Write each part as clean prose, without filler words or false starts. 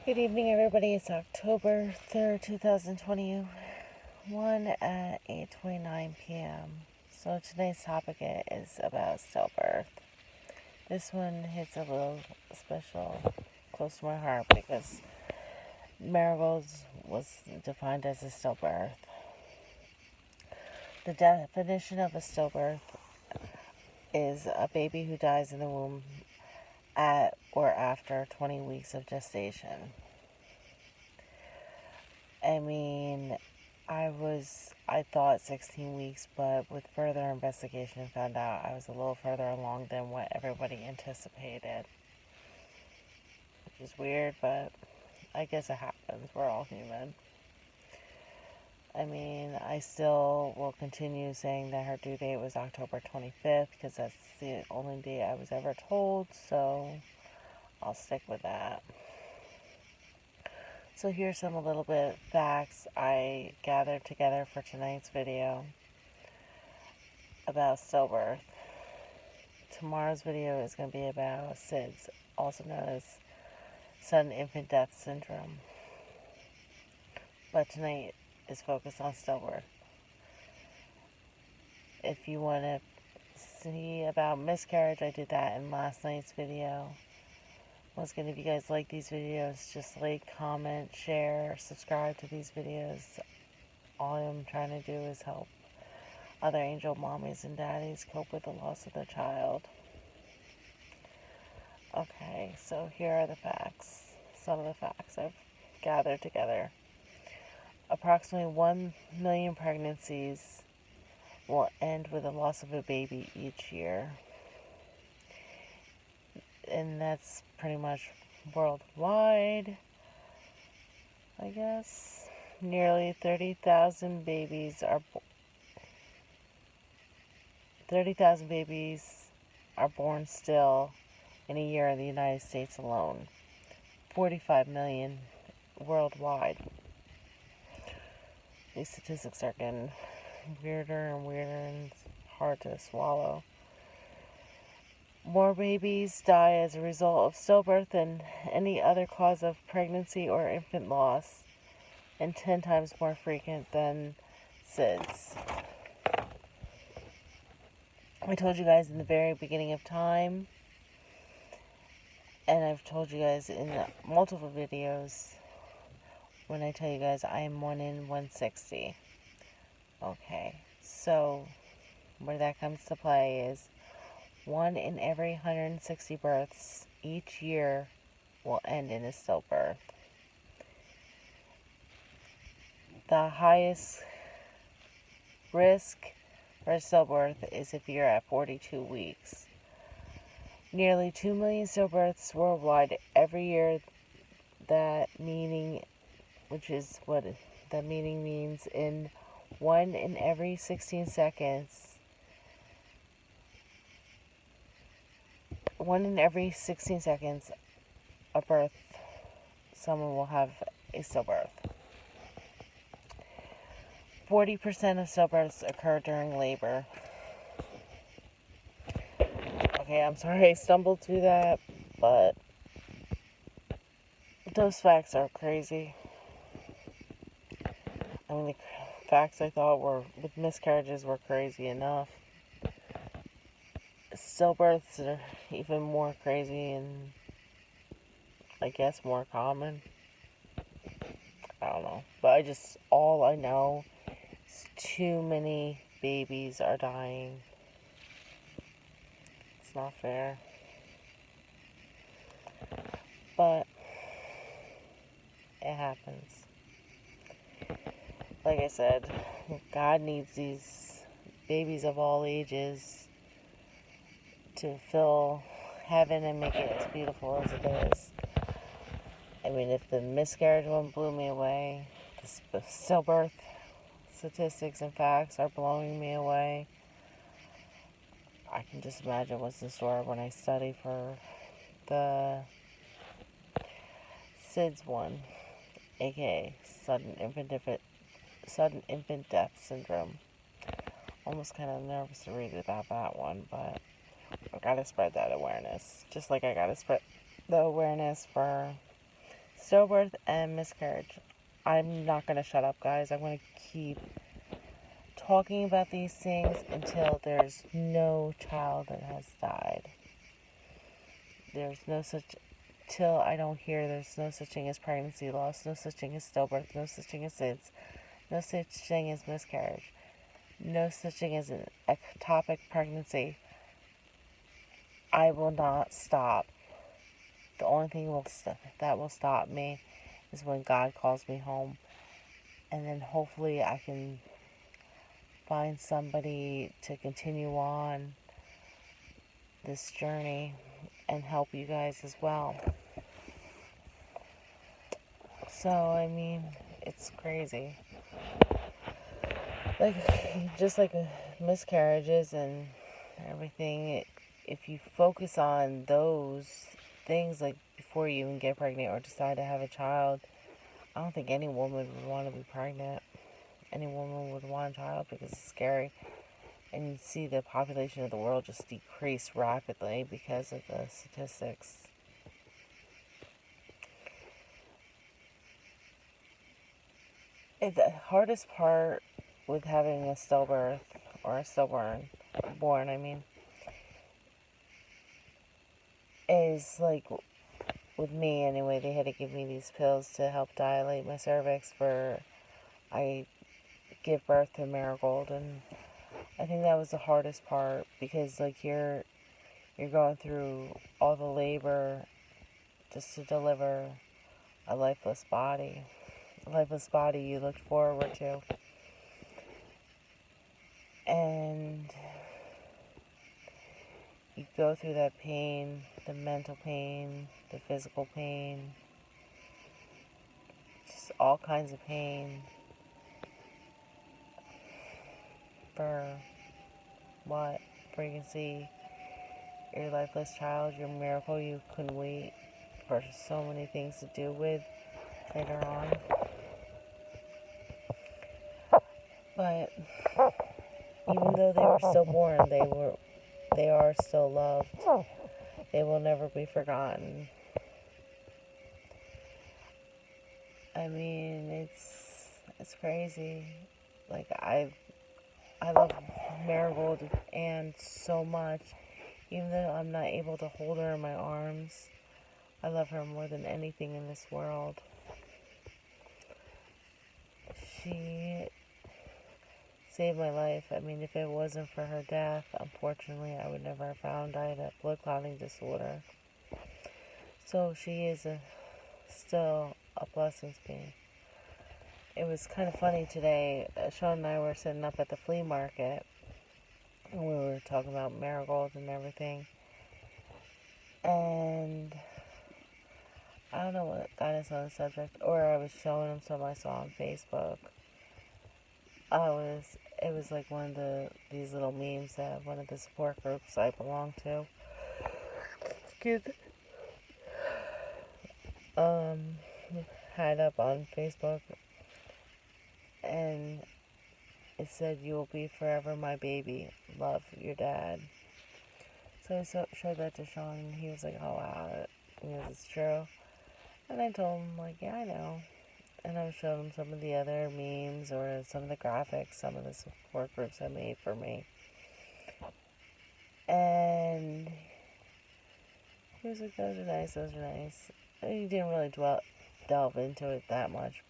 Good evening, everybody. It's October 3rd, 2021 at 8:29 p.m. So today's topic is about stillbirth. This one hits a little special, close to my heart, because Marigolds was defined as a stillbirth. The definition of a stillbirth is a baby who dies in the womb at or after 20 weeks of gestation. I mean, I thought 16 weeks, but with further investigation found out I was a little further along than what everybody anticipated. Which is weird, but I guess it happens. We're all human. I mean, I still will continue saying that her due date was October 25th because that's the only date I was ever told, so I'll stick with that. So here's some a little bit facts I gathered together for tonight's video about stillbirth. Tomorrow's video is going to be about SIDS, also known as sudden infant death syndrome. But tonight is focused on stillbirth. If you want to see about miscarriage, I did that in last night's video. Once again, if you guys like these videos, just like, comment, share, subscribe to these videos. All I'm trying to do is help other angel mommies and daddies cope with the loss of their child. Okay, so here are the facts. Some of the facts I've gathered together. Approximately 1 million pregnancies will end with the loss of a baby each year. And that's pretty much worldwide, I guess. Nearly 30,000 babies are born still in a year in the United States alone. 45 million worldwide. These statistics are getting weirder and weirder and hard to swallow. More babies die as a result of stillbirth than any other cause of pregnancy or infant loss, and 10 times more frequent than SIDS. I told you guys in the very beginning of time, and I've told you guys in multiple videos, when I tell you guys I am 1 in 160. Okay, so where that comes to play is 1 in every 160 births each year will end in a stillbirth. The highest risk for stillbirth is if you're at 42 weeks. Nearly 2 million stillbirths worldwide every year. That meaning, which is what that meaning means, in 1 in every 16 seconds. 1 in every 16 seconds, a birth, someone will have a stillbirth. 40% of stillbirths occur during labor. Okay, I'm sorry I stumbled through that, but those facts are crazy. I mean, the facts I thought were with miscarriages were crazy enough. Stillbirths are even more crazy and I guess more common. I don't know. But all I know is too many babies are dying. It's not fair. But it happens. Like I said, God needs these babies of all ages to fill heaven and make it as beautiful as it is. I mean, if the miscarriage one blew me away, the stillbirth statistics and facts are blowing me away. I can just imagine what's in store when I study for the SIDS one, aka sudden infant death syndrome. Almost kind of nervous to read about that one, but I gotta spread that awareness. Just like I gotta spread the awareness for Stillbirth and miscarriage. I'm not going to shut up, guys. I'm going to keep talking about these things until there's no child that has died. There's no such, till I don't hear there's no such thing as pregnancy loss, no such thing as stillbirth, no such thing as SIDS, no such thing as miscarriage, no such thing as an ectopic pregnancy. I will not stop. The only thing that will stop me is when God calls me home. And then hopefully I can find somebody to continue on this journey and help you guys as well. So, I mean, it's crazy. Like, just like miscarriages and everything, if you focus on those things, like before you even get pregnant or decide to have a child, I don't think any woman would want to be pregnant. Any woman would want a child because it's scary. And you see the population of the world just decrease rapidly because of the statistics. The hardest part with having a stillbirth or a stillborn, is like, with me anyway, they had to give me these pills to help dilate my cervix for I give birth to Marigold, and I think that was the hardest part because like you're going through all the labor just to deliver a lifeless body you looked forward to, and you go through that pain, the mental pain, the physical pain, just all kinds of pain. For what? For you can see your lifeless child, your miracle you couldn't wait for so many things to do with later on. But even though they were stillborn, they are still loved. They will never be forgotten. I mean, it's crazy. Like I love Marigold and so much. Even though I'm not able to hold her in my arms, I love her more than anything in this world. She saved my life. I mean, if it wasn't for her death, unfortunately, I would never have found I had a blood clotting disorder. So she is still a blessing to me. It was kind of funny today. Sean and I were sitting up at the flea market, and we were talking about Marigold and everything. And I don't know what got us on the subject, or I was showing him some I saw on Facebook. It was like one of these little memes that one of the support groups I belong to, had up on Facebook, and it said, "You will be forever my baby. Love, your dad." So I showed that to Sean, and he was like, "Oh wow, it's true." And I told him, like, "Yeah, I know." And I was showing him some of the other memes or some of the graphics some of the support groups I made for me. And he was like, those are nice. And he didn't really delve into it that much.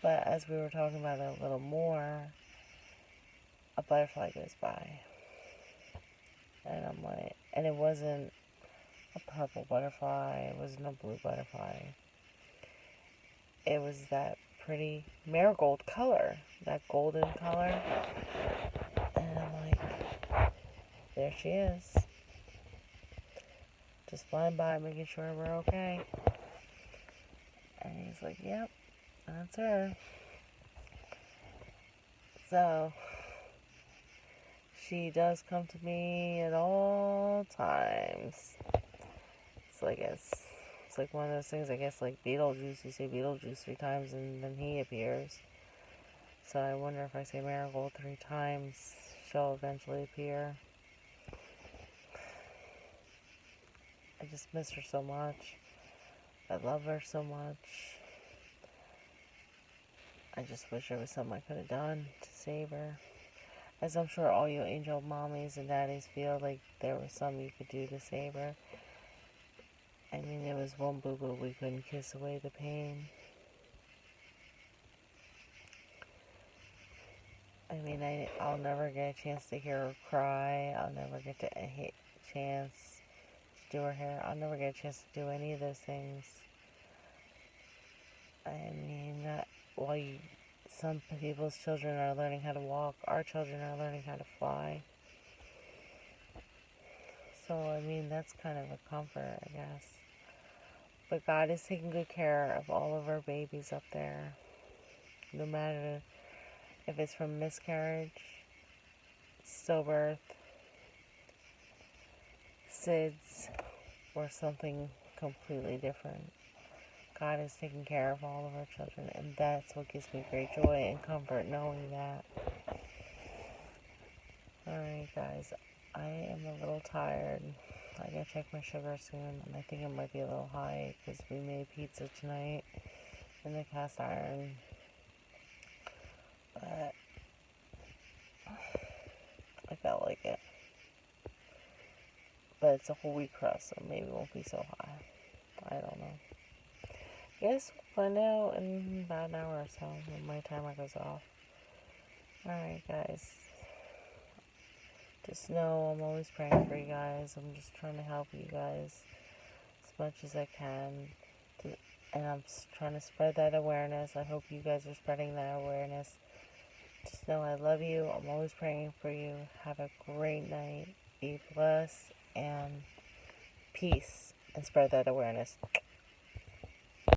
But as we were talking about it a little more, a butterfly goes by. And I'm like, and it wasn't a purple butterfly, it wasn't a blue butterfly. It was that pretty marigold color, that golden color. And I'm like, there she is. Just flying by, making sure we're okay. And he's like, yep, that's her. So, she does come to me at all times. It's like one of those things, I guess, like Beetlejuice. You say Beetlejuice 3 times and then he appears. So I wonder if I say Marigold 3 times, she'll eventually appear. I just miss her so much. I love her so much. I just wish there was something I could have done to save her. As I'm sure all you angel mommies and daddies feel like there was something you could do to save her. I mean, it was one boo-boo, we couldn't kiss away the pain. I mean, I'll never get a chance to hear her cry. I'll never get a chance to do her hair. I'll never get a chance to do any of those things. I mean, while some people's children are learning how to walk, our children are learning how to fly. So, I mean, that's kind of a comfort, I guess. But God is taking good care of all of our babies up there. No matter if it's from miscarriage, stillbirth, SIDS, or something completely different. God is taking care of all of our children, and that's what gives me great joy and comfort, knowing that. Alright, guys, I am a little tired. I gotta check my sugar soon, and I think it might be a little high because we made pizza tonight in the cast iron. But I felt like it. But it's a whole wheat crust, so maybe it won't be so high. I don't know. I guess we'll find out in about an hour or so when my timer goes off. Alright, guys. Just know I'm always praying for you guys. I'm just trying to help you guys as much as I can. And I'm trying to spread that awareness. I hope you guys are spreading that awareness. Just know I love you. I'm always praying for you. Have a great night. Be blessed and peace. And spread that awareness.